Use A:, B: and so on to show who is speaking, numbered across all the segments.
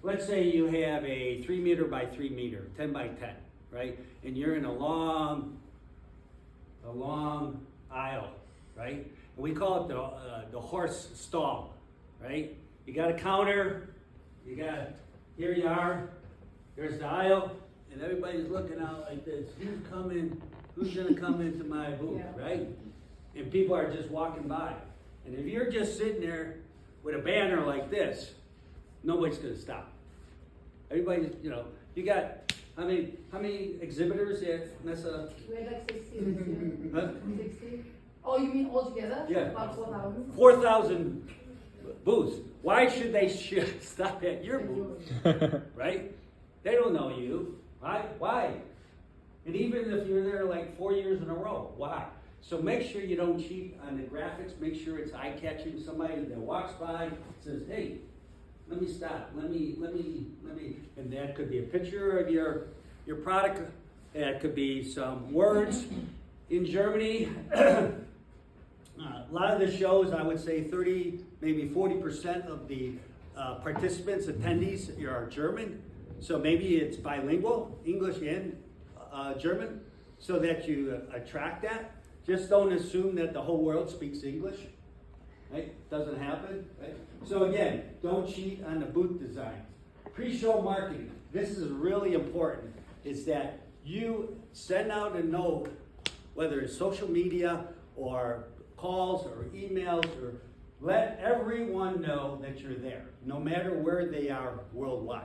A: let's say you have a 3 meter by 3 meter, 10 by 10, right? And you're in a long aisle, right? And we call it the horse stall, right? You got a counter, here you are, there's the aisle, and everybody's looking out like this. Who's gonna come into my booth, right? And people are just walking by. And if you're just sitting there with a banner like this, nobody's gonna stop. Everybody, you got, how many exhibitors at Messe?
B: We had like 60 this year.
A: Huh?
B: 60? Oh, you mean altogether?
A: Yeah.
B: About 4,000?
A: 4,000 booths. Why should they stop at your booth? Right? They don't know you. Why? And even if you're there like 4 years in a row, why? So make sure you don't cheat on the graphics. Make sure it's eye-catching. Somebody that walks by says, hey, let me stop. Let me. And that could be a picture of your product. That could be some words. In Germany, a lot of the shows, I would say 30, maybe 40% of the participants, attendees are German. So maybe it's bilingual, English and German, so that you attract that. Just don't assume that the whole world speaks English. Right? Doesn't happen. Right? So again, don't cheat on the booth design. Pre-show marketing. This is really important. Is that you send out a note, whether it's social media or calls or emails, or let everyone know that you're there, no matter where they are worldwide.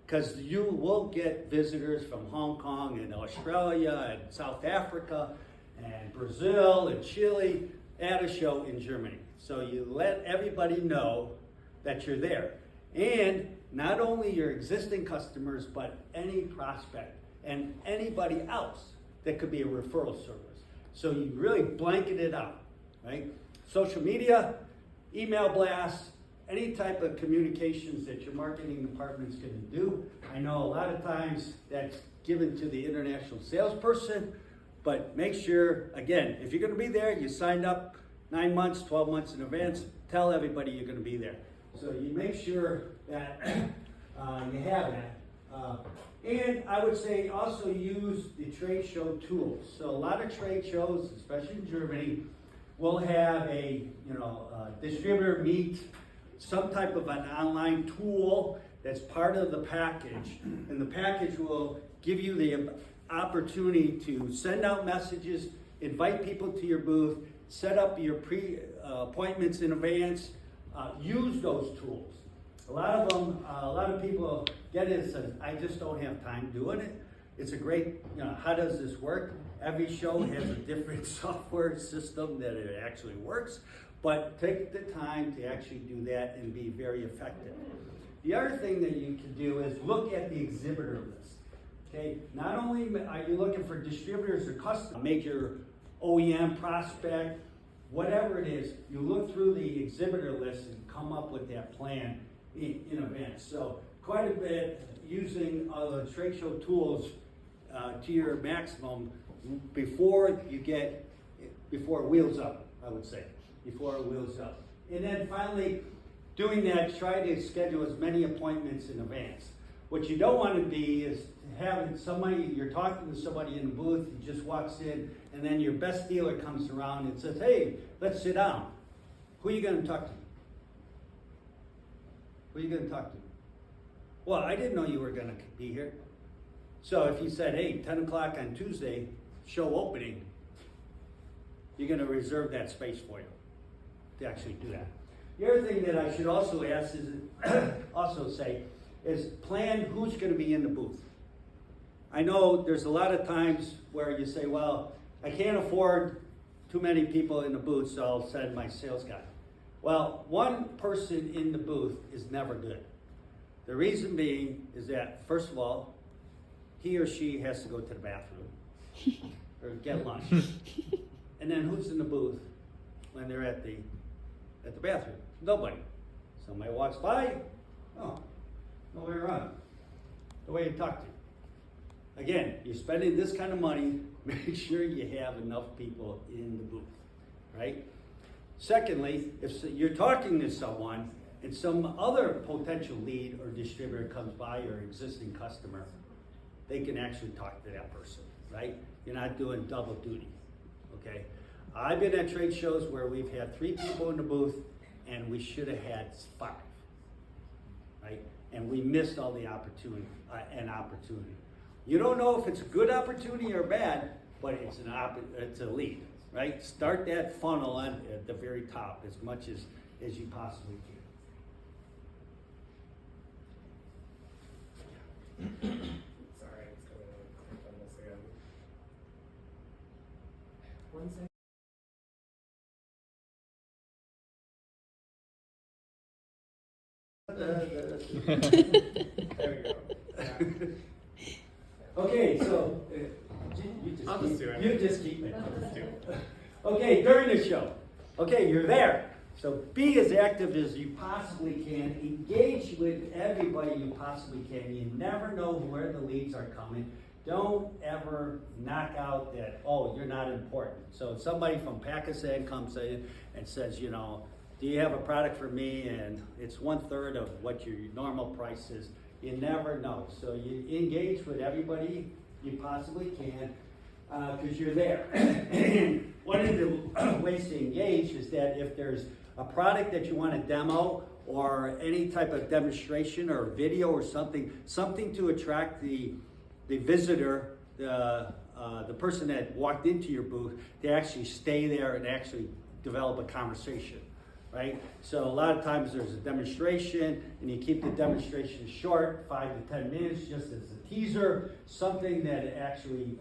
A: Because you will get visitors from Hong Kong and Australia and South Africa and Brazil and Chile at a show in Germany. So you let everybody know that you're there. And not only your existing customers, but any prospect and anybody else that could be a referral service. So you really blanket it out, right? Social media, email blasts, any type of communications that your marketing department's gonna do. I know a lot of times that's given to the international salesperson, but make sure, again, if you're gonna be there, you signed up 9 months, 12 months in advance, tell everybody you're gonna be there. So you make sure that you have that. And I would say also use the trade show tools. So a lot of trade shows, especially in Germany, will have a distributor meet, some type of an online tool that's part of the package. And the package will give you the opportunity to send out messages, invite people to your booth, set up your appointments in advance, use those tools. A lot of people get it and say, I just don't have time doing it. It's a great, how does this work? Every show has a different software system that it actually works, but take the time to actually do that and be very effective. The other thing that you can do is look at the exhibitor list. Okay, not only are you looking for distributors or customers, major OEM prospect, whatever it is, you look through the exhibitor list and come up with that plan in advance. So quite a bit using the trade show tools to your maximum before it wheels up, I would say, before it wheels up. And then finally, doing that, try to schedule as many appointments in advance. What you don't want to be is having somebody, you're talking to somebody in the booth, he just walks in, and then your best dealer comes around and says, hey, let's sit down. Who are you going to talk to? Who are you going to talk to? Well, I didn't know you were going to be here. So if you said, hey, 10 o'clock on Tuesday, show opening, you're going to reserve that space for you to actually do that. The other thing that I should also ask is, is plan who's going to be in the booth. I know there's a lot of times where you say, well, I can't afford too many people in the booth, so I'll send my sales guy. Well, one person in the booth is never good. The reason being is that, first of all, he or she has to go to the bathroom or get lunch. And then who's in the booth when they're at the bathroom? Nobody. Somebody walks by, oh, nobody around. The way you talk to you. Again, you're spending this kind of money, make sure you have enough people in the booth, right? Secondly, if you're talking to someone and some other potential lead or distributor comes by or existing customer, they can actually talk to that person, right? You're not doing double duty, okay? I've been at trade shows where we've had 3 people in the booth and we should have had 5, right? And we missed all the opportunity, You don't know if it's a good opportunity or bad, but it's it's a lead, right? Start that funnel at the very top as much as you possibly can.
C: Sorry, it's going to click on this again. One second. There we go. Yeah.
A: Okay, so
C: I'll just do it.
A: You just keep it.
C: I'll just do it.
A: Okay, during the show. Okay, you're there. So be as active as you possibly can. Engage with everybody you possibly can. You never know where the leads are coming. Don't ever knock out that, oh, you're not important. So if somebody from Pakistan comes in and says, you know, do you have a product for me? And it's 1/3 of what your normal price is. You never know. So you engage with everybody you possibly can because you're there. And one of the ways to engage is that if there's a product that you want to demo or any type of demonstration or video or something to attract the visitor, the person that walked into your booth, to actually stay there and actually develop a conversation, right? So a lot of times there's a demonstration and you keep the demonstration short, 5 to 10 minutes, just as a teaser, something that actually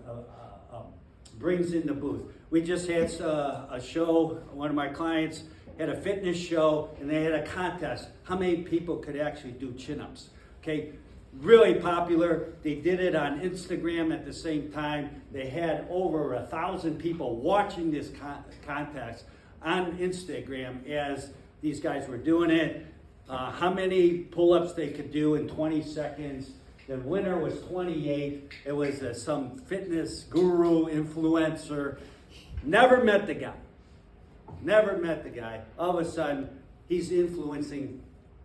A: brings in the booth. We just had a show, one of my clients had a fitness show and they had a contest. How many people could actually do chin-ups? Okay, really popular. They did it on Instagram at the same time. They had over 1,000 people watching this contest on Instagram as these guys were doing it. How many pull-ups they could do in 20 seconds. The winner was 28. It was some fitness guru, influencer. Never met the guy. Never met the guy. All of a sudden, he's influencing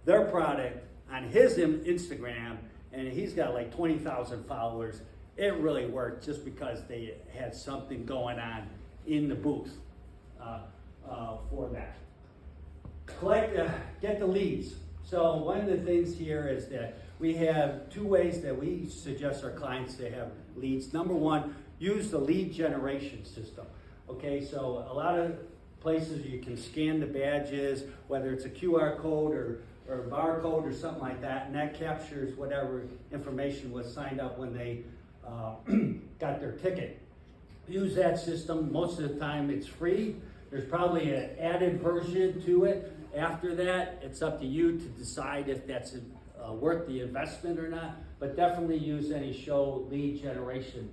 A: their product on his Instagram, and he's got like 20,000 followers. It really worked just because they had something going on in the booth for that. Get the leads. So one of the things here is that we have 2 ways that we suggest our clients to have leads. Number 1, use the lead generation system. Okay, so a lot of places you can scan the badges, whether it's a QR code or a barcode or something like that, and that captures whatever information was signed up when they got their ticket. Use that system. Most of the time it's free. There's probably an added version to it. After that, it's up to you to decide if that's worth the investment or not, but definitely use any show lead generation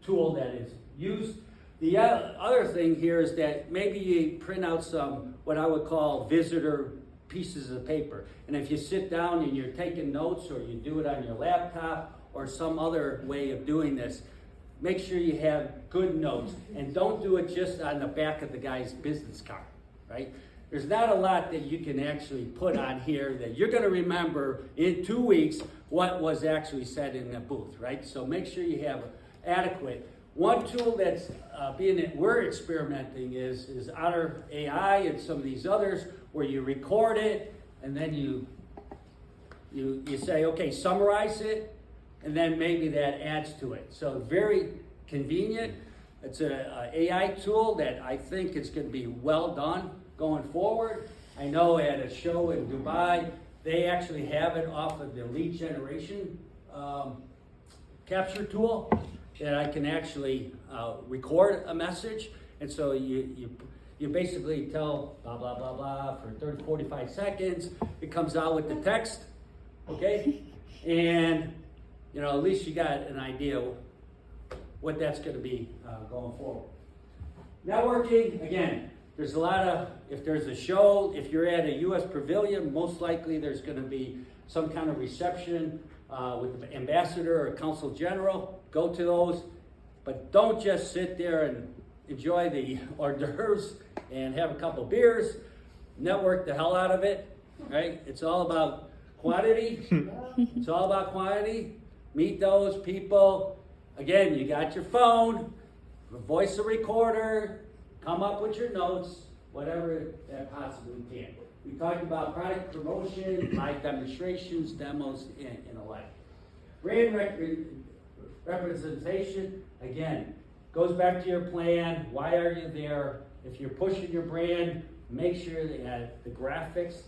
A: tool that is used. The other thing here is that maybe you print out some, what I would call visitor pieces of paper. And if you sit down and you're taking notes or you do it on your laptop or some other way of doing this, make sure you have good notes. And don't do it just on the back of the guy's business card, right? There's not a lot that you can actually put on here that you're going to remember in 2 weeks what was actually said in the booth, right? So make sure you have adequate. One tool that's we're experimenting is Otter AI and some of these others where you record it and then you say, okay, summarize it, and then maybe that adds to it. So very convenient. It's an AI tool that I think is going to be well done going forward. I know at a show in Dubai, they actually have it off of the lead generation capture tool that I can actually record a message. And so you basically tell blah, blah, blah, blah for 30, 45 seconds. It comes out with the text, okay? And, you know, at least you got an idea what that's going to be going forward. Networking, again, there's a lot of, if there's a show, if you're at a U.S. pavilion, most likely there's going to be some kind of reception with the ambassador or consul general. Go to those, but don't just sit there and enjoy the hors d'oeuvres and have a couple beers. Network the hell out of it. right? It's all about quantity. It's all about quantity. Meet those people. Again, you got your phone, voice a recorder, come up with your notes, whatever that possibly can. We talked about product promotion, live demonstrations, demos, and the like. Brand representation, again, goes back to your plan. Why are you there? If you're pushing your brand, make sure that the graphics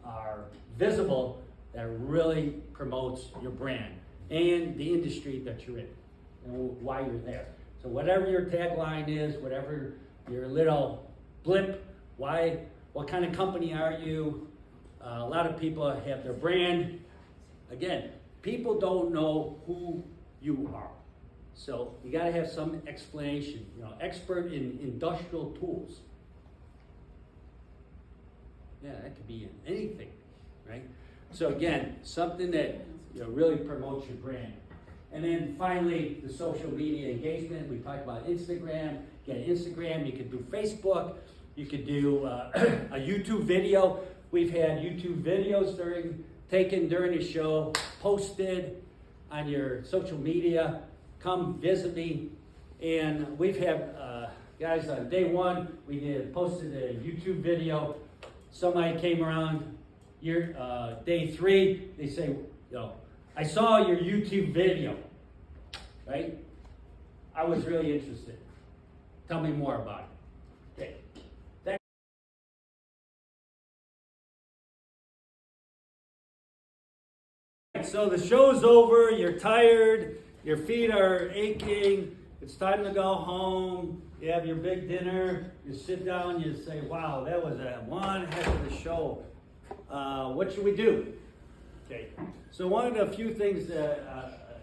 A: are visible. That really promotes your brand and the industry that you're in and why you're there. So whatever your tagline is, whatever your little blip, what kind of company are you? A lot of people have their brand. Again, people don't know who you are. So you gotta have some explanation. Expert in industrial tools. Yeah, that could be in anything, right? So again, something that really promotes your brand. And then finally, the social media engagement. We talked about Instagram. Get Instagram. You could do Facebook. You could do a YouTube video. We've had YouTube videos taken during the show, posted on your social media. Come visit me. And we've had guys on day one. We posted a YouTube video. Somebody came around day 3. They say, I saw your YouTube video, right? I was really interested. Tell me more about it. Okay. So the show's over, you're tired, your feet are aching, it's time to go home, you have your big dinner, you sit down, you say, wow, that was one heck of a show. What should we do? Okay, so one of the few things,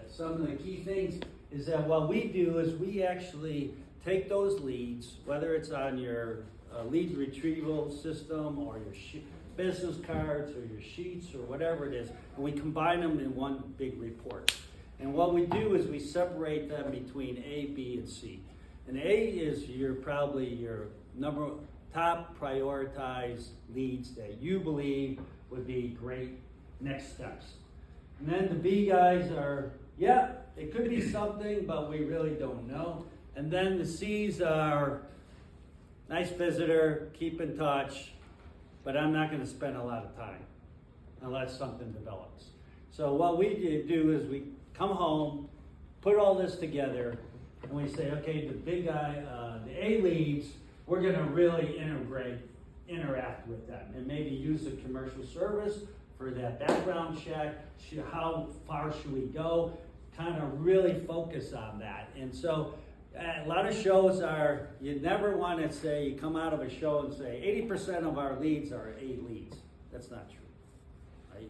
A: some of the key things is that what we do is we actually take those leads, whether it's on your lead retrieval system or your business cards or your sheets or whatever it is, and we combine them in one big report. And what we do is we separate them between A, B, and C. And A is probably your top prioritized leads that you believe would be great next steps. And then the B guys are, it could be something, but we really don't know. And then the C's are, nice visitor, keep in touch, but I'm not going to spend a lot of time unless something develops. So what we do is we come home, put all this together, and we say, okay, the big guy, the A leads, we're going to really interact with them, and maybe use a commercial service for that background check. How far should we go? Kind of really focus on that. And so a lot of shows are, you never want to say, you come out of a show and say 80% of our leads are A leads. That's not true, right?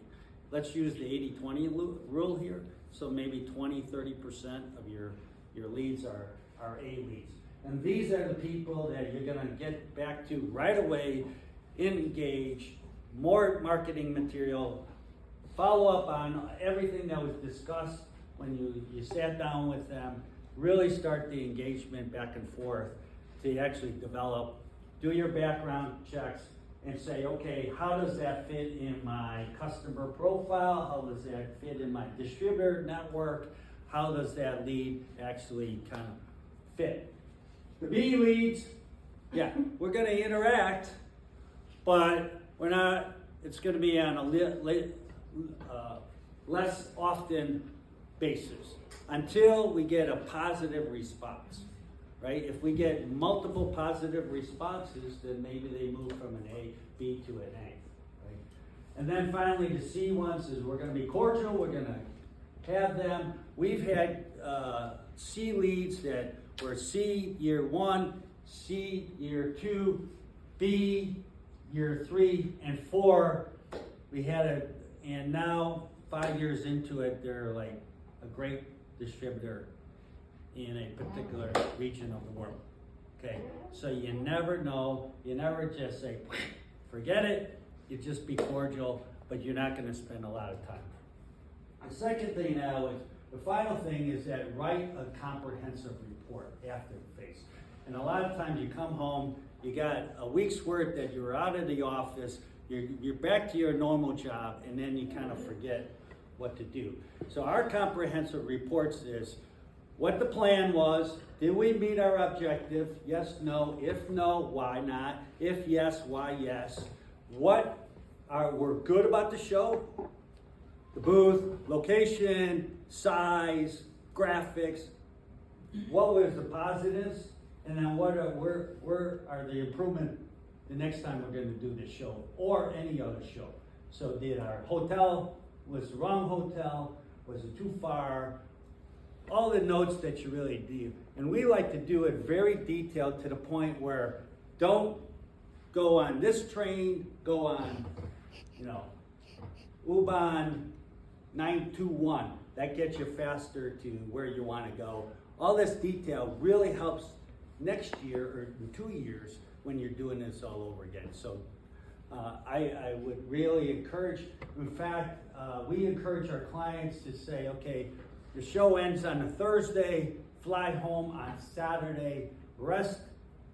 A: Let's use the 80-20 rule here. So maybe 20-30% of your leads are A leads. And these are the people that you're going to get back to right away, engage, more marketing material, follow up on everything that was discussed when you sat down with them, really start the engagement back and forth to actually develop, do your background checks, and say, okay, how does that fit in my customer profile? How does that fit in my distributor network? How does that lead actually kind of fit? The B leads, we're going to interact, but we're not, it's going to be on a less often basis until we get a positive response, right? If we get multiple positive responses, then maybe they move from an A, B to an A, right? And then finally, the C ones is we're going to be cordial, we're going to have them. We've had C leads that were C year 1, C year 2, B year 3, and 4. We had and now 5 years into it, they're like a great distributor in a particular region of the world. Okay, so you never know, you never just say, forget it, you just be cordial, but you're not going to spend a lot of time. The second thing now is, the final thing is that write a comprehensive report after the phase. And a lot of times you come home, you got a week's worth that you were out of the office, You're back to your normal job, and then you kind of forget what to do. So our comprehensive reports is what the plan was. Did we meet our objective? Yes, no. If no, why not? If yes, why yes? We're good about the show? The booth, location, size, graphics. What was the positives? And then where are the improvement the next time we're going to do this show or any other show? So did our hotel, was the wrong hotel? Was it too far? All the notes that you really do. And we like to do it very detailed to the point where don't go on this train, go on, U-Bahn 921. That gets you faster to where you want to go. All this detail really helps next year or in 2 years when you're doing this all over again. So I would really encourage, in fact, we encourage our clients to say, okay, the show ends on a Thursday, fly home on Saturday, rest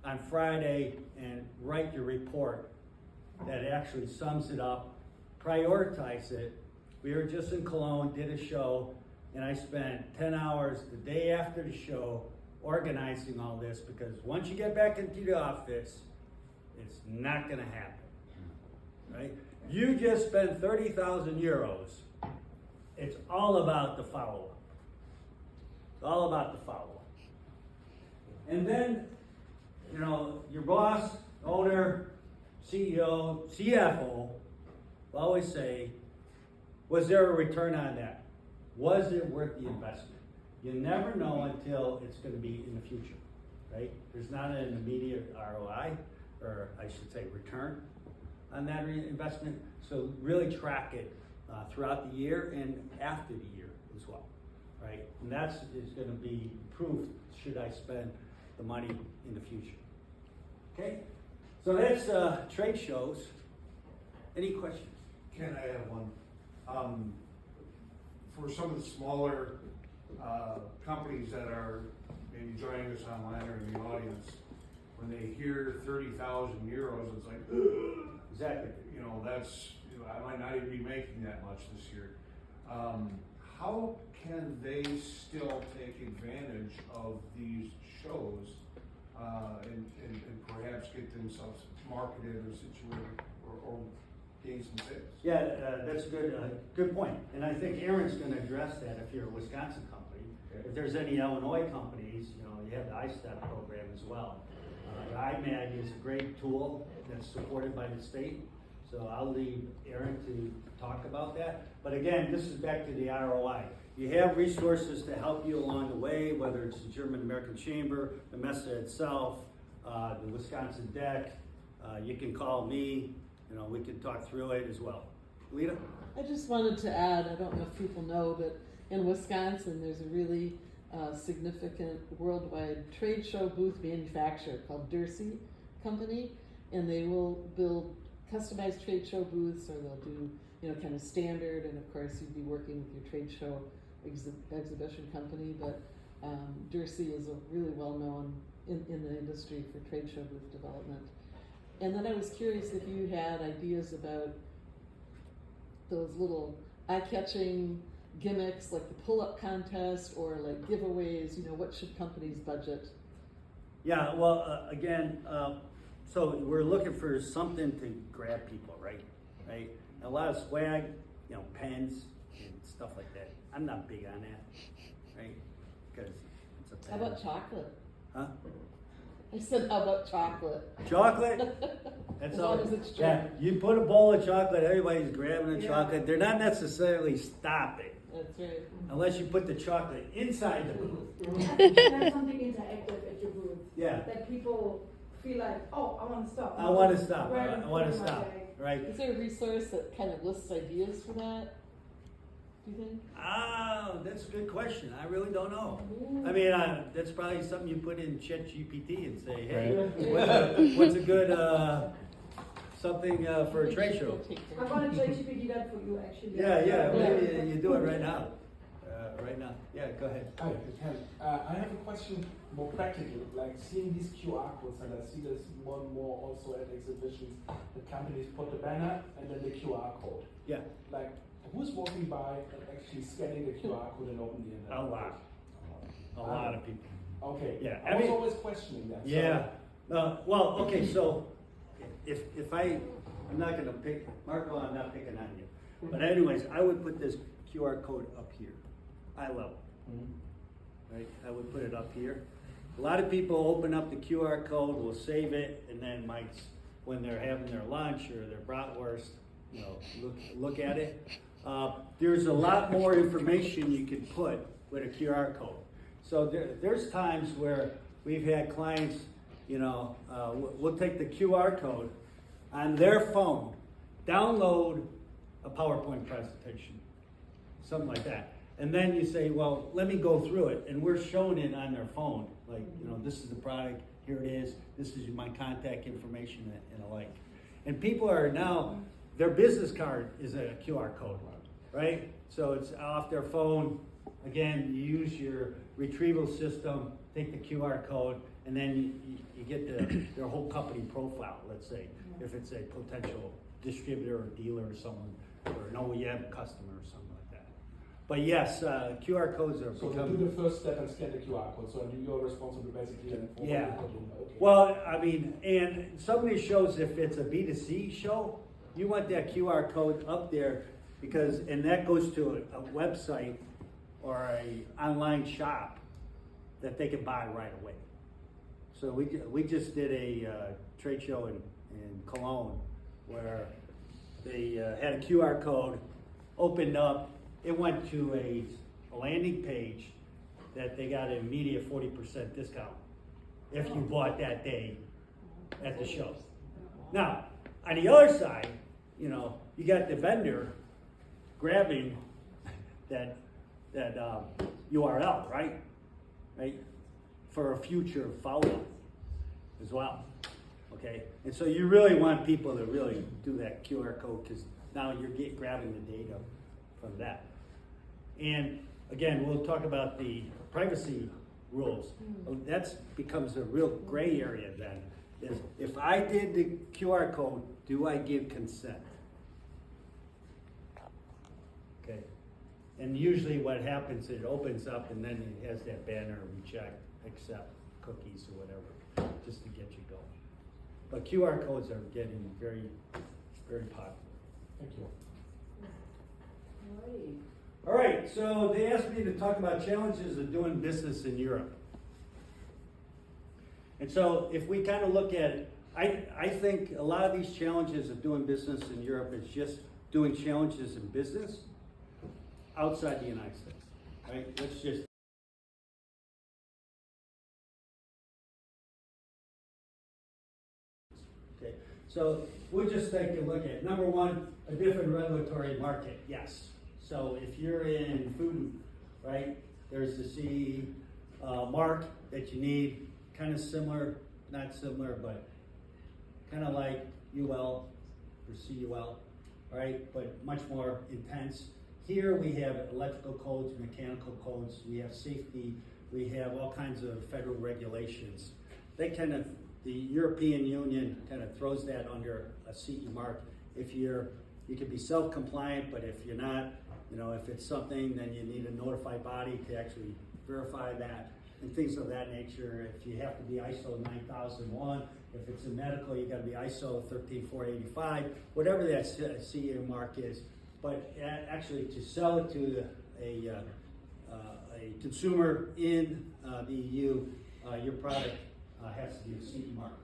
A: on Friday, and write your report that actually sums it up, prioritize it. We were just in Cologne, did a show, and I spent 10 hours the day after the show organizing all this, because once you get back into the office, it's not going to happen, right? You just spent 30,000 euros. It's all about the follow-up. It's all about the follow-up. And then, your boss, owner, CEO, CFO will always say, was there a return on that? Was it worth the investment? You never know until it's going to be in the future, right? There's not an immediate ROI, or I should say return on that investment. So really track it throughout the year and after the year as well, right? And that's is going to be proof, should I spend the money in the future. Okay, so that's trade shows. Any questions?
D: Ken, I have one. For some of the smaller companies that are maybe joining us online or in the audience, when they hear 30,000 euros, it's like, ugh.
A: Exactly.
D: That's, I might not even be making that much this year. How can they still take advantage of these shows and perhaps get themselves marketed or situated or gain some sales?
A: Yeah, that's a good point. And I think Aaron's going to address that if you're a Wisconsin company.
D: Okay.
A: If there's any Illinois companies, you have the ISTEP program as well. The IMAG is a great tool that's supported by the state. So I'll leave Aaron to talk about that. But again, this is back to the ROI. You have resources to help you along the way, whether it's the German American Chamber, the Messe itself, the Wisconsin DEC. You can call me. We can talk through it as well. Lita?
E: I just wanted to add, I don't know if people know, but in Wisconsin, there's a really significant worldwide trade show booth manufacturer called Dursi Company, and they will build customized trade show booths, or they'll do, kind of standard, and of course you'd be working with your trade show exhibition company, but Dursi is a really well-known in the industry for trade show booth development. And then I was curious if you had ideas about those little eye-catching gimmicks like the pull-up contest or like giveaways. What should companies budget?
A: Yeah, well, again, so we're looking for something to grab people, right? Right? A lot of swag, pens and stuff like that. I'm not big on that, right? Because it's a pen.
E: How about chocolate?
A: Huh?
E: I said, how about chocolate?
A: Chocolate? That's
E: As
A: all.
E: long as it's true.
A: Yeah, you put a bowl of chocolate, everybody's grabbing the chocolate. They're not necessarily stopping
E: That's right.
A: unless you put the chocolate inside the booth.
B: Have something interactive at your booth.
A: Yeah.
B: That people feel like, oh, I want to stop.
A: I want to stop.
B: Grab
A: I
B: and
A: want
B: put
A: to
B: in my
A: stop.
B: bag.
A: Right?
E: Is there a resource that kind of lists ideas for that? Do you think?
A: That's a good question. I really don't know.
B: Ooh.
A: I mean, that's probably something you put in ChatGPT and say, hey,
E: Right.
A: what's a good something for a trade show?
B: I want to ChatGPT that for you, actually.
A: Yeah, maybe you do it right now. right now. Yeah, go ahead.
F: Hi, Ken. I have a question more practical, like seeing these QR codes, and I see this more and more also at exhibitions. The companies put the banner and then the QR code.
A: Yeah.
F: Like, who's walking by and actually scanning the QR code and opening the internet?
A: A lot. A lot of people.
F: Okay.
A: Yeah,
F: I was always questioning that.
A: Yeah. Well, okay, so if I'm not gonna pick, Marco, I'm not picking on you. But anyways, I would put this QR code up here, eye level, right? I would put it up here. A lot of people open up the QR code, will save it, and then might, when they're having their lunch or their bratwurst, you know, look at it. There's a lot more information you can put with a QR code. So there's times where we've had clients, you know, we'll take the QR code on their phone, download a PowerPoint presentation, something like that. And then you say, well, let me go through it. And we're showing it on their phone. Like, you know, this is the product, here it is, this is my contact information and the like. And people are now, their business card is a QR code, right? So it's off their phone. Again, you use your retrieval system, take the QR code, and then you get their whole company profile, let's say, if it's a potential distributor or dealer or someone, or an OEM customer or something like that. But yes, QR codes are
F: So
A: becoming...
F: do the first step and scan the QR code. So you're responsible basically then for
A: Yeah.
F: Okay.
A: Well, I mean, and some of these shows, if it's a B2C show, you want that QR code up there because, and that goes to a website or a online shop that they can buy right away. So we just did a trade show in Cologne where they had a QR code, opened up, it went to a landing page that they got an immediate 40% discount if you bought that day at the show. Now, on the other side, you know, you got the vendor grabbing that URL, right? For a future follow-up as well. Okay, and so you really want people to really do that QR code because now you're grabbing the data from that. And again, we'll talk about the privacy rules. That becomes a real gray area then. Is if I did the QR code, do I give consent? Okay, and usually what happens, it opens up and then it has that banner, reject, accept, cookies or whatever, just to get you going. But QR codes are getting very, very popular.
F: Thank you.
A: All right, so they asked me to talk about challenges of doing business in Europe. And so if we kind of look at it, I think a lot of these challenges of doing business in Europe is just doing challenges in business outside the United States, right? Let's just okay. So we'll just take a look at number one, a different regulatory market. Yes. So if you're in food, right, there's the CE mark that you need, kind of similar, not similar, but kind of like UL or CUL, right, but much more intense. Here we have electrical codes, mechanical codes, we have safety, we have all kinds of federal regulations. They kind of, the European Union kind of throws that under a CE mark. If you can be self-compliant, but if you're not, you know, if it's something, then you need a notified body to actually verify that and things of that nature. If you have to be ISO 9001, if it's a medical, you got to be ISO 13485, whatever that CE mark is. But actually, to sell it to a consumer in the EU, your product has to be a CE mark.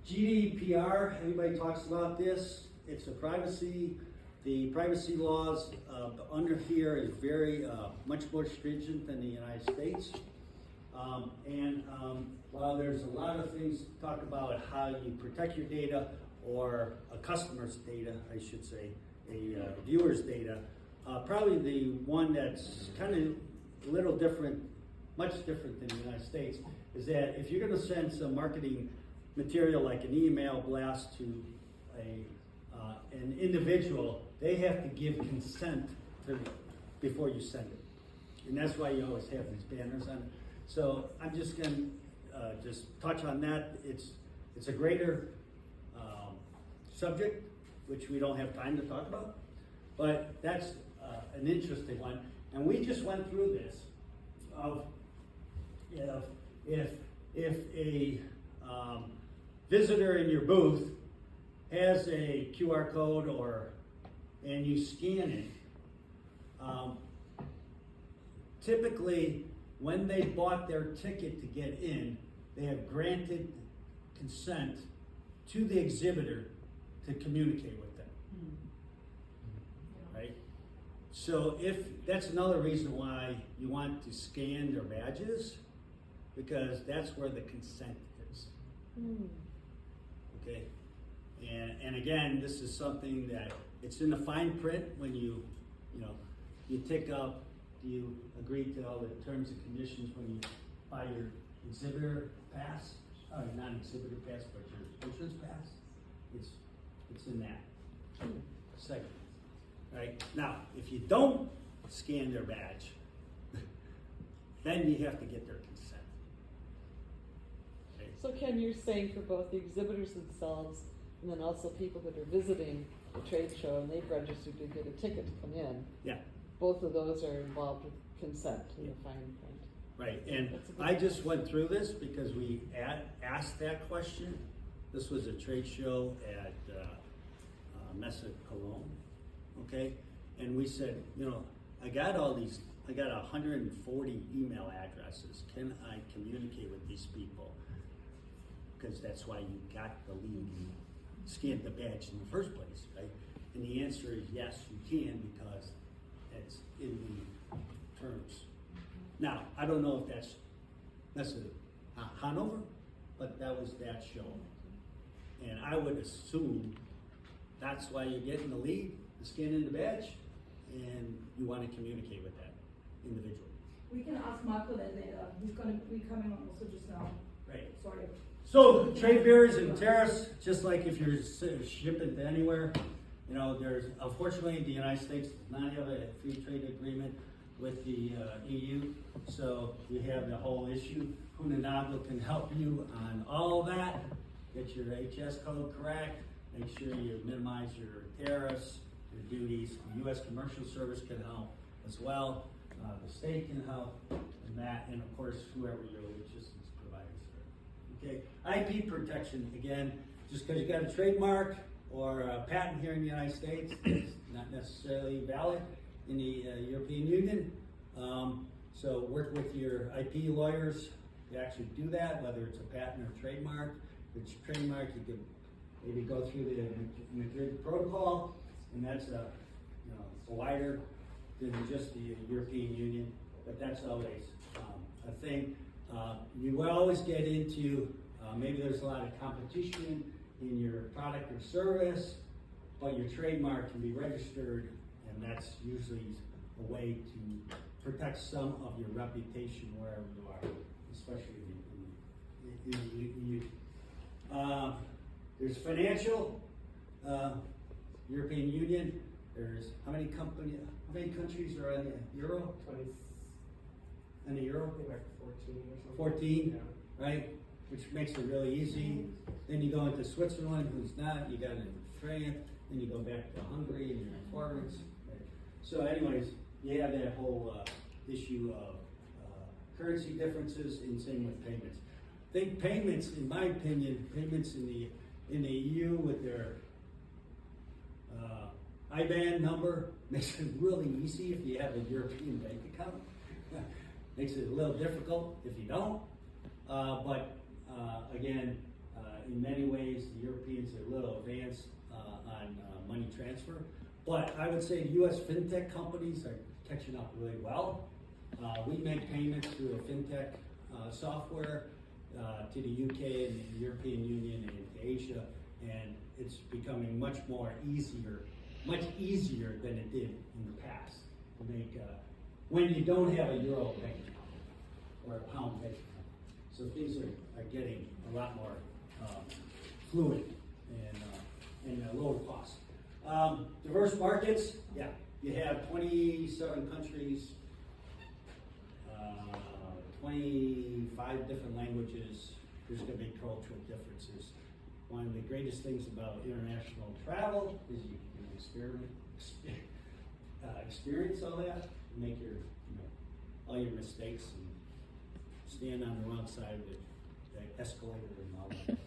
A: GDPR, everybody talks about this. It's a privacy. The privacy laws under here is very much more stringent than the United States. While there's a lot of things to talk about how you protect your data or a customer's data, I should say, a viewer's data, probably the one that's kind of a little different, much different than the United States, is that if you're going to send some marketing material like an email blast to an individual, they have to give consent before you send it. And that's why you always have these banners on it. So I'm just gonna just touch on that. It's a greater subject, which we don't have time to talk about, but that's an interesting one. And we just went through this of if a visitor in your booth has a QR code and you scan it, typically when they bought their ticket to get in, they have granted consent to the exhibitor to communicate with them. Right? So that's another reason why you want to scan their badges, because that's where the consent is. Okay? And again, this is something that it's in the fine print when you tick up, do you agree to all the terms and conditions when you buy your exhibitor pass, or non-exhibitor pass, but your entrance pass? It's in that segment. Right? Now, if you don't scan their badge, then you have to get their consent. Okay?
E: So Ken, you're saying for both the exhibitors themselves and then also people that are visiting the trade show and they've registered to get a ticket to come in,
A: Yeah.
E: both of those are involved with consent in the fine print.
A: Right, and
E: That's a good
A: I just went through this because we asked that question. This was a trade show at Messe Cologne, okay? And we said, I got 140 email addresses. Can I communicate with these people? Because that's why you got the lead, you scanned the badge in the first place, right? And the answer is yes, you can, because it's in the terms. Now, I don't know if that's Hannover, but that was that show. And I would assume that's why you're getting the lead, the scan in the badge, and you want to communicate with that individual.
B: We can ask Marco that later. He's gonna be coming on also just now.
A: Right.
B: Sorry.
A: So trade barriers and tariffs, just like if you're shipping to anywhere, there's, unfortunately, the United States does not have a free trade agreement with the EU, so you have the whole issue. Hunanago can help you on all of that. Get your HS code correct. Make sure you minimize your tariffs, your duties. The U.S. Commercial Service can help as well. The state can help in that, and of course, whoever your logistics providers are. Okay, IP protection, again, just because you got a trademark or a patent here in the United States, it's not necessarily valid in the European Union. So work with your IP lawyers to actually do that, whether it's a patent or trademark. If it's trademark, you can maybe go through the Madrid Protocol, and that's wider than just the European Union, but that's always a thing. You will always get into, maybe there's a lot of competition in your product or service, but your trademark can be registered, and that's usually a way to protect some of your reputation wherever you are, especially in the EU. There's financial, European Union. There's how many countries are in the euro?
C: 20,
A: In the euro?
C: I think like 14 or something.
A: 14,
C: Yeah.
A: right? Which makes it really easy. Then you go into Switzerland, who's not. You got it in France. Then you go back to Hungary and you're in Florence. Right? So, anyways, you have that whole issue of currency differences, and same with payments. I think payments, in my opinion, payments in the EU with their IBAN number makes it really easy if you have a European bank account. Makes it a little difficult if you don't. But again, in many ways, the Europeans are a little advanced on money transfer. But I would say U.S. fintech companies are catching up really well. We make payments through a fintech software to the UK and the European Union and to Asia, and it's becoming much easier than it did in the past to make when you don't have a euro bank account or a pound bank account. So things are getting a lot more fluid and lower cost. Diverse markets, yeah, you have 27 countries, 25 different languages. There's going to be cultural differences. One of the greatest things about international travel is you can experience all that, make your, all your mistakes, and stand on the wrong side of the escalator and all that.